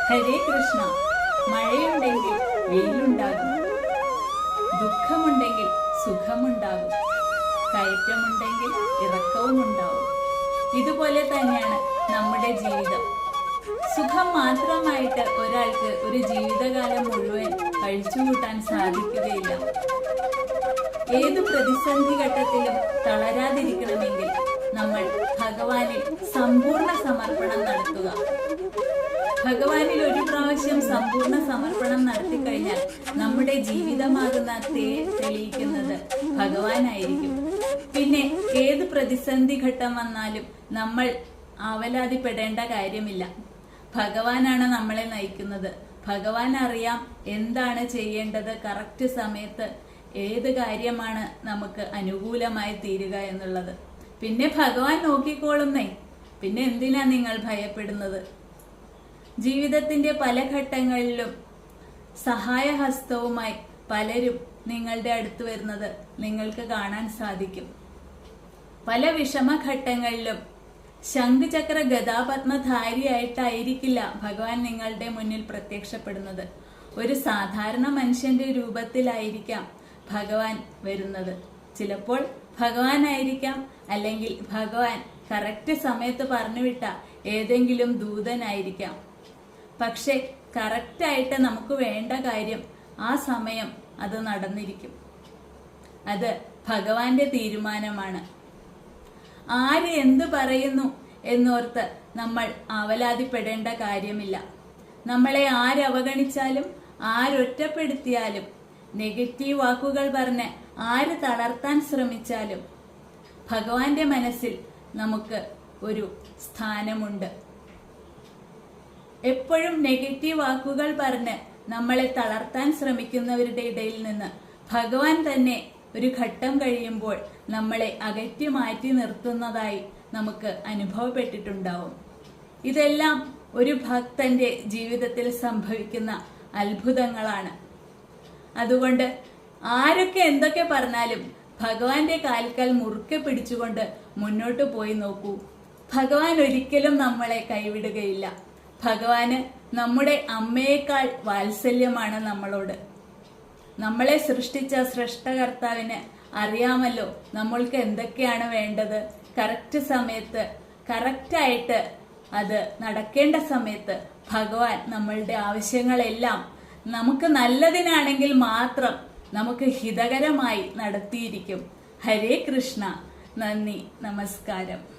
ഹരേ കൃഷ്ണ. മഴയുണ്ടെങ്കിൽ വെയിലുണ്ടാകും, ദുഃഖമുണ്ടെങ്കിൽ സുഖമുണ്ടാകും, കയറ്റമുണ്ടെങ്കിൽ ഇറക്കവും ഉണ്ടാവും. ഇതുപോലെ തന്നെയാണ് നമ്മുടെ ജീവിതം. സുഖം മാത്രമായിട്ട് ഒരാൾക്ക് ഒരു ജീവിതകാലം മുഴുവൻ കഴിച്ചുകൂട്ടാൻ സാധിക്കുകയില്ല. ഏതു പ്രതിസന്ധി ഘട്ടത്തിലും തളരാതിരിക്കണമെങ്കിൽ നമ്മൾ ഭഗവാനിൽ സമ്പൂർണ്ണ സമർപ്പണം നടത്തുക. ഭഗവാനിൽ ഒരു പ്രാവശ്യം സമ്പൂർണ്ണ സമർപ്പണം നടത്തി കഴിഞ്ഞാൽ നമ്മുടെ ജീവിതമാകുന്ന തെളിയിക്കുന്നത് ഭഗവാനായിരിക്കും. പിന്നെ ഏത് പ്രതിസന്ധി ഘട്ടം വന്നാലും നമ്മൾ ആവലാതിപ്പെടേണ്ട കാര്യമില്ല. ഭഗവാനാണ് നമ്മളെ നയിക്കുന്നത്. ഭഗവാൻ അറിയാം എന്താണ് ചെയ്യേണ്ടത്, കറക്റ്റ് സമയത്ത് ഏത് കാര്യമാണ് നമുക്ക് അനുകൂലമായി തീരുക എന്നുള്ളത്. പിന്നെ ഭഗവാൻ നോക്കിക്കോളുന്നേ. പിന്നെ എന്തിനാ നിങ്ങൾ ഭയപ്പെടുന്നത്? ജീവിതത്തിന്റെ പല ഘട്ടങ്ങളിലും സഹായഹസ്തവുമായി പലരും നിങ്ങളുടെ അടുത്ത് വരുന്നത് നിങ്ങൾക്ക് കാണാൻ സാധിക്കും. പല വിഷമഘട്ടങ്ങളിലും ശംഖുചക്ര ഗദാപത്മധാരിയായിട്ടായിരിക്കില്ല ഭഗവാൻ നിങ്ങളുടെ മുന്നിൽ പ്രത്യക്ഷപ്പെടുന്നത്. ഒരു സാധാരണ മനുഷ്യന്റെ രൂപത്തിലായിരിക്കാം ഭഗവാൻ വരുന്നത്. ചിലപ്പോൾ ഭഗവാനായിരിക്കാം, അല്ലെങ്കിൽ ഭഗവാൻ കറക്റ്റ് സമയത്ത് പറഞ്ഞുവിട്ട ഏതെങ്കിലും ദൂതനായിരിക്കാം. പക്ഷെ കറക്റ്റായിട്ട് നമുക്ക് വേണ്ട കാര്യം ആ സമയം അത് നടന്നിരിക്കും. അത് ഭഗവാന്റെ തീരുമാനമാണ്. ആര് എന്ത് പറയുന്നു എന്നോർത്ത് നമ്മൾ ആവലാതിപ്പെടേണ്ട കാര്യമില്ല. നമ്മളെ ആരവഗണിച്ചാലും ആരൊറ്റപ്പെടുത്തിയാലും നെഗറ്റീവ് വാക്കുകൾ പറഞ്ഞ് ആര് തളർത്താൻ ശ്രമിച്ചാലും ഭഗവാന്റെ മനസ്സിൽ നമുക്ക് ഒരു സ്ഥാനമുണ്ട്. എപ്പോഴും നെഗറ്റീവ് വാക്കുകൾ പറഞ്ഞ് നമ്മളെ തളർത്താൻ ശ്രമിക്കുന്നവരുടെ ഇടയിൽ നിന്ന് ഭഗവാൻ തന്നെ ഒരു ഘട്ടം കഴിയുമ്പോൾ നമ്മളെ അകറ്റി മാറ്റി നിർത്തുന്നതായി നമുക്ക് അനുഭവപ്പെട്ടിട്ടുണ്ടാവും. ഇതെല്ലാം ഒരു ഭക്തന്റെ ജീവിതത്തിൽ സംഭവിക്കുന്ന അത്ഭുതങ്ങളാണ്. അതുകൊണ്ട് ആരൊക്കെ എന്തൊക്കെ പറഞ്ഞാലും ഭഗവാന്റെ കാൽക്കൽ മുറുക്കെ പിടിച്ചുകൊണ്ട് മുന്നോട്ട് പോയി നോക്കൂ. ഭഗവാൻ ഒരിക്കലും നമ്മളെ കൈവിടുകയില്ല. ഭഗവാന് നമ്മുടെ അമ്മയേക്കാൾ വാത്സല്യമാണ് നമ്മളോട്. നമ്മളെ സൃഷ്ടിച്ച സൃഷ്ടകർത്താവിന് അറിയാമല്ലോ നമ്മൾക്ക് എന്തൊക്കെയാണ് വേണ്ടത്. കറക്റ്റ് സമയത്ത് കറക്റ്റായിട്ട് അത് നടക്കേണ്ട സമയത്ത് ഭഗവാൻ നമ്മളുടെ ആവശ്യങ്ങളെല്ലാം നമുക്ക് നല്ലതിനാണെങ്കിൽ മാത്രം നമുക്ക് ഹിതകരമായി നടത്തിയിരിക്കും. ഹരേ കൃഷ്ണ. നന്ദി, നമസ്കാരം.